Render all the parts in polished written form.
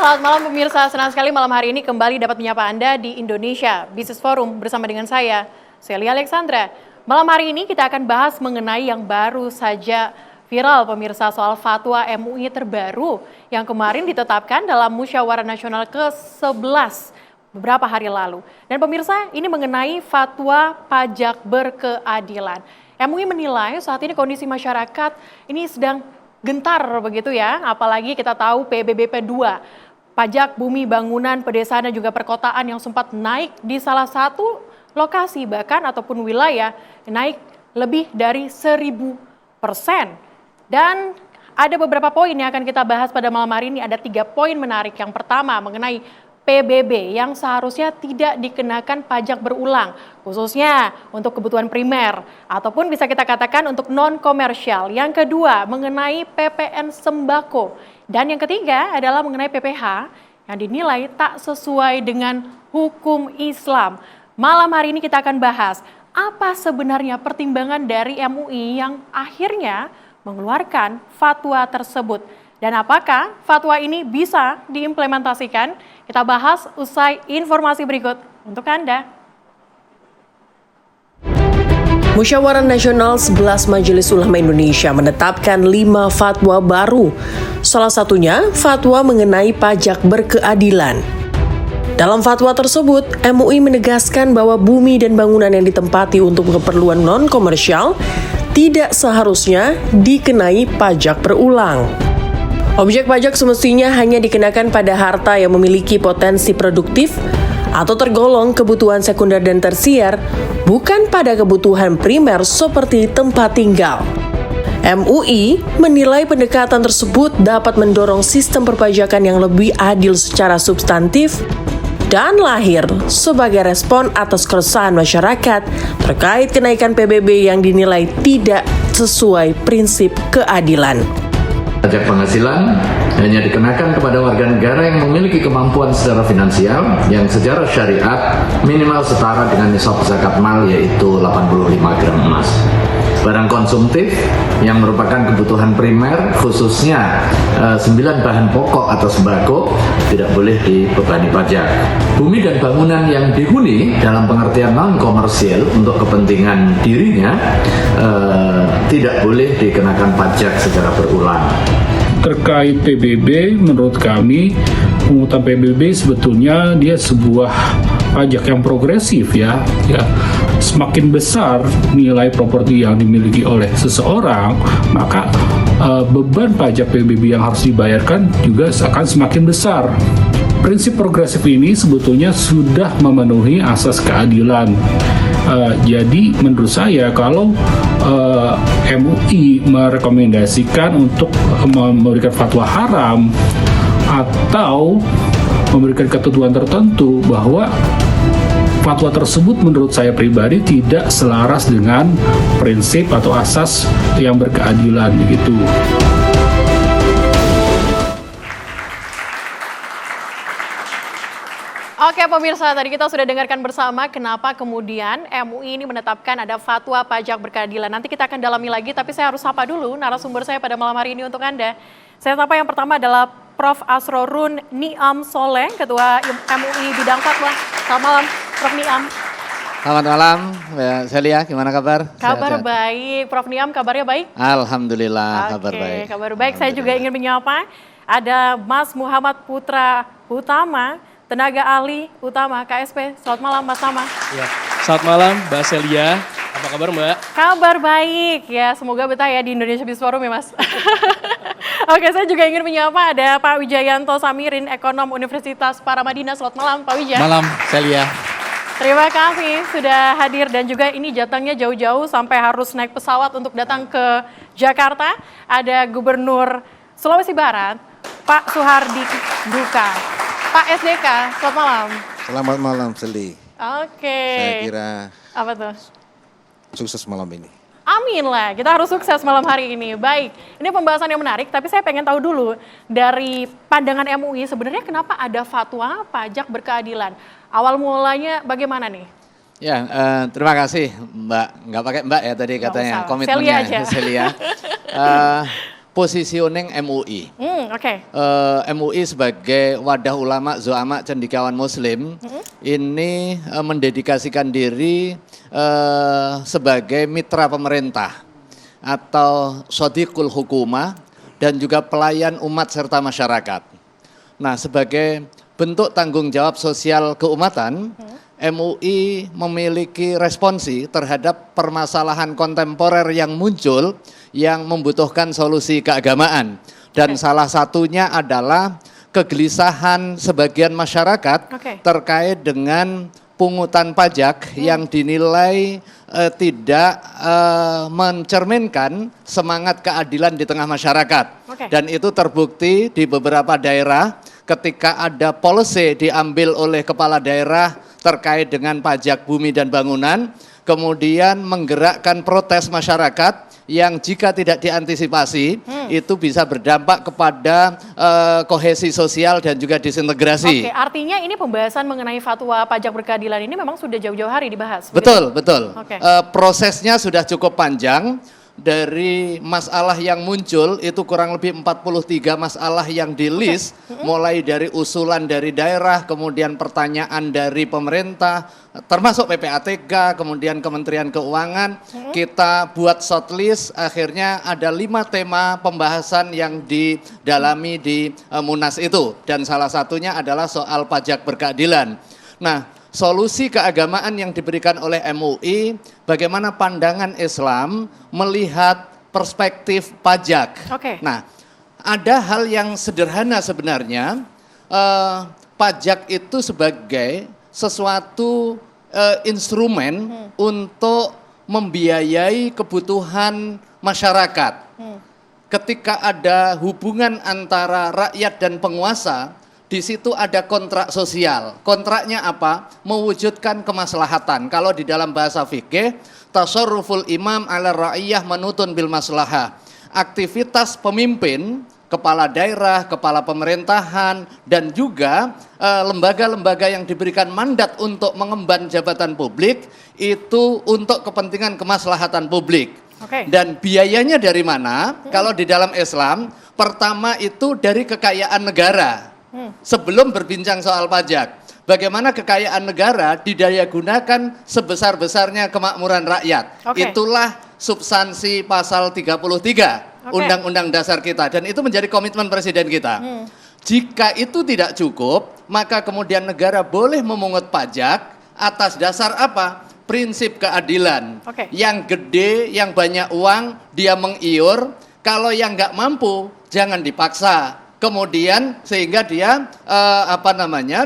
selamat malam pemirsa. Senang sekali malam hari ini kembali dapat menyapa Anda di Indonesia Business Forum bersama dengan saya, Celia Alexandra. Malam hari ini kita akan bahas mengenai yang baru saja viral pemirsa soal fatwa MUI terbaru yang kemarin ditetapkan dalam Musyawarah Nasional ke-11 beberapa hari lalu. Dan pemirsa, ini mengenai fatwa pajak berkeadilan. MUI menilai saat ini kondisi masyarakat ini sedang gentar begitu ya, apalagi kita tahu PBBP 2, pajak bumi bangunan pedesaan dan juga perkotaan yang sempat naik di salah satu lokasi bahkan ataupun wilayah naik lebih dari 1000%. Dan ada beberapa poin yang akan kita bahas pada malam hari ini, ada 3 poin menarik. Yang pertama mengenai PBB yang seharusnya tidak dikenakan pajak berulang, khususnya untuk kebutuhan primer, ataupun bisa kita katakan untuk non-komersial. Yang kedua, mengenai PPN sembako. Dan yang ketiga adalah mengenai PPH yang dinilai tak sesuai dengan hukum Islam. Malam hari ini kita akan bahas apa sebenarnya pertimbangan dari MUI yang akhirnya mengeluarkan fatwa tersebut. Dan apakah fatwa ini bisa diimplementasikan? Kita bahas usai informasi berikut untuk Anda. Musyawarah Nasional 11 Majelis Ulama Indonesia menetapkan 5 fatwa baru. Salah satunya fatwa mengenai pajak berkeadilan. Dalam fatwa tersebut, MUI menegaskan bahwa bumi dan bangunan yang ditempati untuk keperluan non-komersial tidak seharusnya dikenai pajak berulang. Objek pajak semestinya hanya dikenakan pada harta yang memiliki potensi produktif atau tergolong kebutuhan sekunder dan tersier, bukan pada kebutuhan primer seperti tempat tinggal. MUI menilai pendekatan tersebut dapat mendorong sistem perpajakan yang lebih adil secara substantif dan lahir sebagai respon atas keresahan masyarakat terkait kenaikan PBB yang dinilai tidak sesuai prinsip keadilan. Pajak penghasilan hanya dikenakan kepada warga negara yang memiliki kemampuan secara finansial yang secara syariat minimal setara dengan nisab zakat mal, yaitu 85 gram emas. Barang konsumtif yang merupakan kebutuhan primer, khususnya 9 bahan pokok atau sembako, tidak boleh dibebani pajak. Bumi dan bangunan yang dihuni dalam pengertian non-komersial untuk kepentingan dirinya tidak boleh dikenakan pajak secara berulang. Terkait PBB, menurut kami pungutan PBB sebetulnya dia sebuah pajak yang progresif ya. Semakin besar nilai properti yang dimiliki oleh seseorang, maka beban pajak PBB yang harus dibayarkan juga akan semakin besar. Prinsip progresif ini sebetulnya sudah memenuhi asas keadilan. Jadi menurut saya kalau MUI merekomendasikan untuk memberikan fatwa haram atau memberikan ketentuan tertentu, bahwa fatwa tersebut menurut saya pribadi tidak selaras dengan prinsip atau asas yang berkeadilan begitu. Oke pemirsa, tadi kita sudah dengarkan bersama kenapa kemudian MUI ini menetapkan ada fatwa pajak berkeadilan. Nanti kita akan dalami lagi, tapi saya harus sapa dulu narasumber saya pada malam hari ini untuk Anda. Saya sapa yang pertama adalah Prof. Asrorun Niam Soleh, Ketua MUI Bidang Fatwa. Selamat malam, Prof. Niam. Selamat malam, Celia, gimana kabar? Kabar baik, Prof. Niam kabarnya baik? Alhamdulillah, kabar baik. Kabar baik, saya juga ingin menyapa, ada Mas Muhammad Putra Utama, Tenaga Ahli Utama KSP. Selamat malam Mas Tama. Ya, selamat malam Mbak Celia. Apa kabar Mbak? Kabar baik ya, semoga betah ya di Indonesia Business Forum ya Mas. Oke, saya juga ingin menyapa ada Pak Wijayanto Samirin, Ekonom Universitas Paramadina. Selamat malam Pak Wijaya. Malam Celia. Terima kasih sudah hadir dan juga ini datangnya jauh-jauh sampai harus naik pesawat untuk datang ke Jakarta. Ada Gubernur Sulawesi Barat, Pak Suhardi Duka. Pak SDK, selamat malam. Selamat malam, Celi. Oke. Saya kira apa tuh? sukses malam ini. Amin lah, kita harus sukses malam hari ini. Baik, ini pembahasan yang menarik, tapi saya pengen tahu dulu dari pandangan MUI sebenarnya kenapa ada fatwa pajak berkeadilan? Awal mulanya bagaimana nih? Ya, terima kasih Mbak. Nggak pakai Mbak ya tadi katanya, komitmennya Celia aja. Celia. Positioning MUI. Oke. MUI sebagai wadah ulama zu'ama cendekiawan muslim ini mendedikasikan diri sebagai mitra pemerintah atau shodiqul hukumah dan juga pelayan umat serta masyarakat. Nah, sebagai bentuk tanggung jawab sosial keumatan, MUI memiliki responsi terhadap permasalahan kontemporer yang muncul yang membutuhkan solusi keagamaan. Dan salah satunya adalah kegelisahan sebagian masyarakat terkait dengan pungutan pajak yang dinilai tidak mencerminkan semangat keadilan di tengah masyarakat. Dan itu terbukti di beberapa daerah ketika ada policy diambil oleh kepala daerah terkait dengan pajak bumi dan bangunan, kemudian menggerakkan protes masyarakat yang jika tidak diantisipasi itu bisa berdampak kepada kohesi sosial dan juga disintegrasi. Oke, artinya ini pembahasan mengenai fatwa pajak berkeadilan ini memang sudah jauh-jauh hari dibahas. Betul, betul. Oke. Prosesnya sudah cukup panjang. Dari masalah yang muncul itu kurang lebih 43 masalah yang di-list, mulai dari usulan dari daerah, kemudian pertanyaan dari pemerintah, termasuk PPATK, kemudian Kementerian Keuangan, kita buat shortlist, akhirnya ada 5 tema pembahasan yang didalami di Munas itu, dan salah satunya adalah soal pajak berkeadilan. Nah, solusi keagamaan yang diberikan oleh MUI, bagaimana pandangan Islam melihat perspektif pajak. Nah, ada hal yang sederhana sebenarnya, pajak itu sebagai sesuatu instrumen untuk membiayai kebutuhan masyarakat. Ketika ada hubungan antara rakyat dan penguasa, di situ ada kontrak sosial. Kontraknya apa? Mewujudkan kemaslahatan. Kalau di dalam bahasa fikih, tasarruful imam ala ra'iyah manutun bil maslahah. Aktivitas pemimpin, kepala daerah, kepala pemerintahan, dan juga lembaga-lembaga yang diberikan mandat untuk mengemban jabatan publik, itu untuk kepentingan kemaslahatan publik. Dan biayanya dari mana? Kalau di dalam Islam, pertama itu dari kekayaan negara. Sebelum berbincang soal pajak, bagaimana kekayaan negara didaya gunakan sebesar-besarnya kemakmuran rakyat. Itulah substansi pasal 33 Undang-Undang Dasar kita, dan itu menjadi komitmen Presiden kita. Jika itu tidak cukup, maka kemudian negara boleh memungut pajak atas dasar apa? Prinsip keadilan. Yang gede, yang banyak uang, dia mengiur. Kalau yang nggak mampu, jangan dipaksa. Kemudian sehingga dia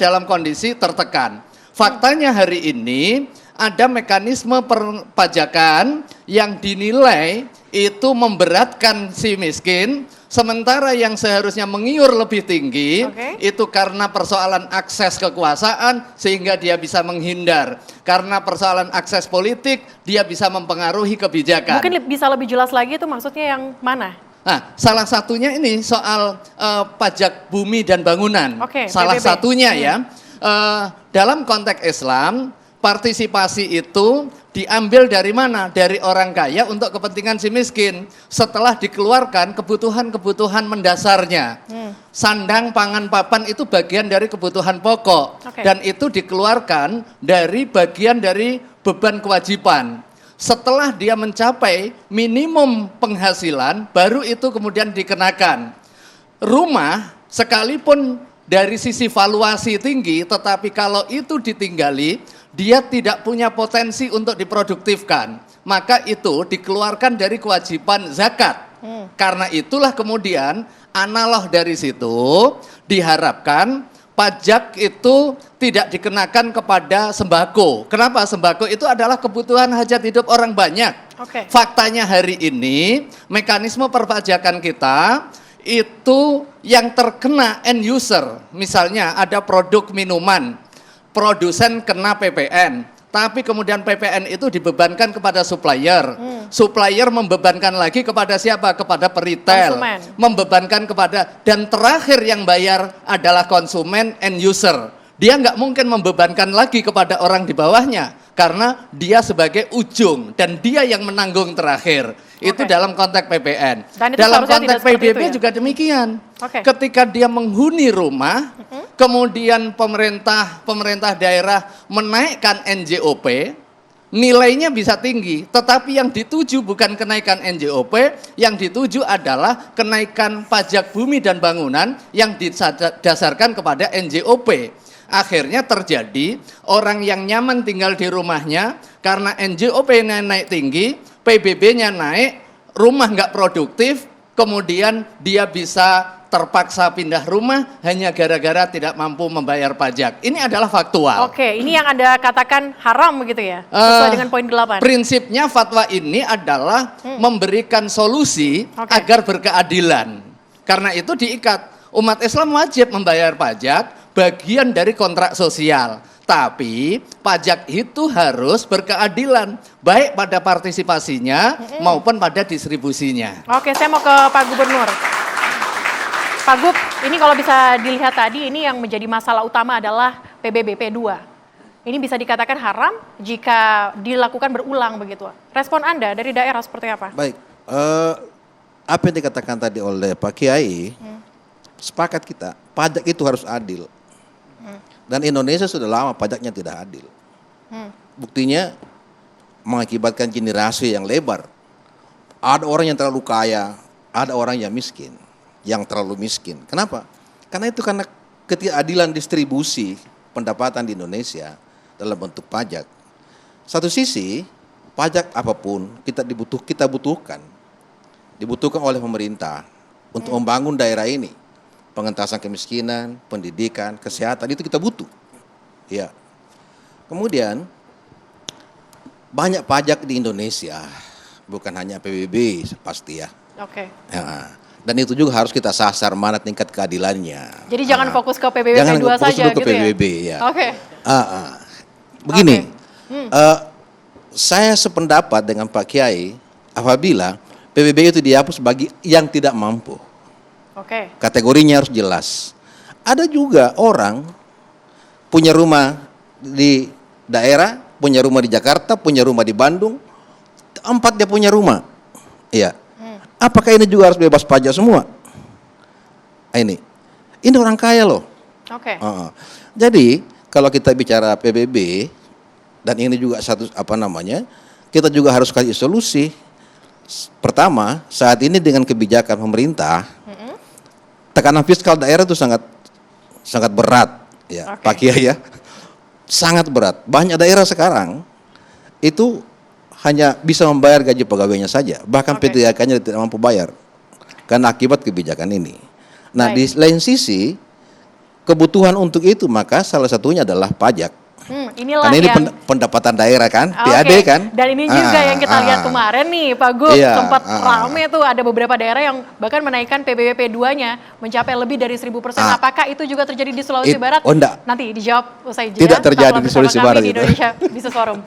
dalam kondisi tertekan. Faktanya hari ini ada mekanisme perpajakan yang dinilai itu memberatkan si miskin, sementara yang seharusnya mengiur lebih tinggi itu karena persoalan akses kekuasaan sehingga dia bisa menghindar. Karena persoalan akses politik dia bisa mempengaruhi kebijakan. Mungkin bisa lebih jelas lagi itu maksudnya yang mana? Nah, salah satunya ini soal pajak bumi dan bangunan. Salah PBB. satunya ya, dalam konteks Islam, partisipasi itu diambil dari mana? Dari orang kaya untuk kepentingan si miskin. Setelah dikeluarkan kebutuhan-kebutuhan mendasarnya. Sandang, pangan, papan itu bagian dari kebutuhan pokok. Dan itu dikeluarkan dari bagian dari beban kewajiban. Setelah dia mencapai minimum penghasilan, baru itu kemudian dikenakan. Rumah, sekalipun dari sisi valuasi tinggi, tetapi kalau itu ditinggali, dia tidak punya potensi untuk diproduktifkan. Maka itu dikeluarkan dari kewajiban zakat. Karena itulah kemudian analog dari situ diharapkan pajak itu tidak dikenakan kepada sembako. Kenapa? Sembako itu adalah kebutuhan hajat hidup orang banyak. Faktanya hari ini mekanisme perpajakan kita itu yang terkena end user. Misalnya ada produk minuman, produsen kena PPN. Tapi kemudian PPN itu dibebankan kepada supplier. Supplier membebankan lagi kepada siapa? Kepada peritel. Membebankan kepada, dan terakhir yang bayar adalah konsumen end user. Dia nggak mungkin membebankan lagi kepada orang di bawahnya. karena dia sebagai ujung dan dia yang menanggung terakhir. Itu dalam konteks PPN. Dan itu Dalam seharusnya konteks tidak seperti PBB itu ya? juga demikian. Oke. Ketika dia menghuni rumah, kemudian pemerintah daerah menaikkan NJOP, nilainya bisa tinggi, tetapi yang dituju bukan kenaikan NJOP, yang dituju adalah kenaikan pajak bumi dan bangunan yang didasarkan kepada NJOP. Akhirnya terjadi orang yang nyaman tinggal di rumahnya karena NJOP-nya naik tinggi, PBB-nya naik, rumah nggak produktif, kemudian dia bisa terpaksa pindah rumah hanya gara-gara tidak mampu membayar pajak. Ini adalah faktual. Oke, ini yang Anda katakan haram begitu ya? Sesuai dengan poin 8. Prinsipnya fatwa ini adalah memberikan solusi agar berkeadilan. Karena itu diikat. Umat Islam wajib membayar pajak, bagian dari kontrak sosial. Tapi pajak itu harus berkeadilan, baik pada partisipasinya maupun pada distribusinya. Oke, saya mau ke Pak Gubernur. Pak Gub, ini kalau bisa dilihat tadi, ini yang menjadi masalah utama adalah PBB P2. Ini bisa dikatakan haram jika dilakukan berulang begitu. Respon Anda dari daerah seperti apa? Baik, apa yang dikatakan tadi oleh Pak Kiai, sepakat kita, pajak itu harus adil. Dan Indonesia sudah lama pajaknya tidak adil. Buktinya mengakibatkan generasi yang lebar. Ada orang yang terlalu kaya, ada orang yang miskin, yang terlalu miskin. Kenapa? Karena ketidakadilan distribusi pendapatan di Indonesia dalam bentuk pajak. Satu sisi, pajak apapun kita butuhkan oleh pemerintah untuk membangun daerah ini. Pengentasan kemiskinan, pendidikan, kesehatan, itu kita butuh. Ya. Kemudian banyak pajak di Indonesia, bukan hanya PBB pasti ya. Oke. Ya. Dan itu juga harus kita sasar mana tingkat keadilannya. Jadi jangan fokus ke PBB jangan P2 fokus saja dulu ke gitu PBB, ya? ya. Oke. Begini, saya sependapat dengan Pak Kiai apabila PBB itu dihapus bagi yang tidak mampu. Oke. Kategorinya harus jelas. Ada juga orang punya rumah di daerah, punya rumah di Jakarta, punya rumah di Bandung, 4 dia punya rumah. Iya. Apakah ini juga harus bebas pajak semua? Ini orang kaya loh. Oke. Jadi kalau kita bicara PBB dan ini juga kita juga harus kasih solusi. Pertama, saat ini dengan kebijakan pemerintah, tekanan fiskal daerah itu sangat berat, ya, Pak Kiai ya, sangat berat. Banyak daerah sekarang itu hanya bisa membayar gaji pegawainya saja, bahkan PTHK-nya tidak mampu bayar karena akibat kebijakan ini. Nah, di lain sisi kebutuhan untuk itu maka salah satunya adalah pajak. Inilah karena ini yang pendapatan daerah kan, PAD kan. Dan ini juga yang kita lihat kemarin nih Pak Gub, sempat rame tuh ada beberapa daerah yang bahkan menaikkan PBB P2-nya mencapai lebih dari 1000%. Apakah itu juga terjadi di Sulawesi Barat? Oh, enggak. Nanti dijawab usai jeda. Tidak terjadi Tetaplah di Sulawesi bersama Barat kami di itu. Indonesia Business Forum.